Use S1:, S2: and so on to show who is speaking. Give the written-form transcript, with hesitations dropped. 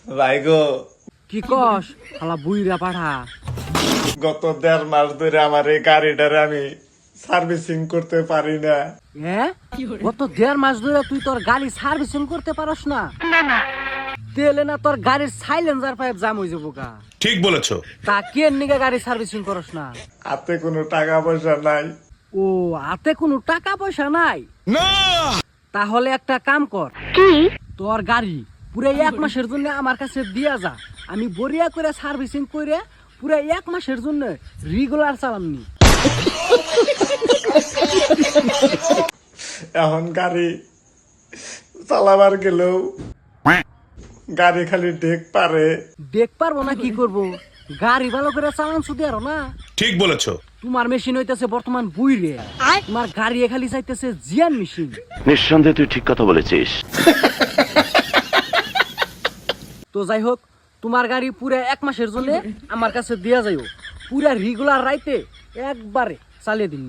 S1: ভাই গো,
S2: কি কস শালা বুইরা পাঠা।
S1: গত 1.5 মাস ধরে আমার এই গাড়িটারে আমি সার্ভিসিং করতে পারি না।
S2: হ্যাঁ, গত 1.5 মাস ধরে তুই তোর গাড়ি সার্ভিসিং করতে পারস না? তেলে না তোর গাড়ির সাইলেন্সার পাইপ জাম হয়ে যাবো গা।
S3: ঠিক বলেছো।
S2: তা কে নিগে গাড়ি সার্ভিসিং করস না?
S1: হাতে কোনো টাকা পয়সা নাই।
S2: ও, হাতে কোনো টাকা পয়সা নাই?
S3: না,
S2: তাহলে একটা কাম কর, তোর গাড়ি পুরো 1 মাসের জন্য আমার কাছে দিয়া যা। আমি বরিয়া করে সার্ভিসিং করে পুরো 1 মাসের জন্য রেগুলার চালামনি।
S1: এখন গাড়ি চালাবার গেলেও গাড়ি খালি ডেক পারে।
S2: দেখ পারবো না কি করব? গাড়ি ভালো করে চালান শুধু আরো না।
S3: ঠিক বলেছো।
S2: তোমার মেশিন হইতেছে বর্তমান বুইরে, তোমার গাড়ি খালি চাইতেছে জিয়ান মেশিন।
S4: নিঃসন্দেহে তুই ঠিক কথা বলেছিস।
S2: তো যাই হোক, তোমার গাড়ি পুরো 1 মাসের জন্য আমার কাছে দিয়া যাইও। পুরা রেগুলার রাইতে একবারে চালিয়ে দিন।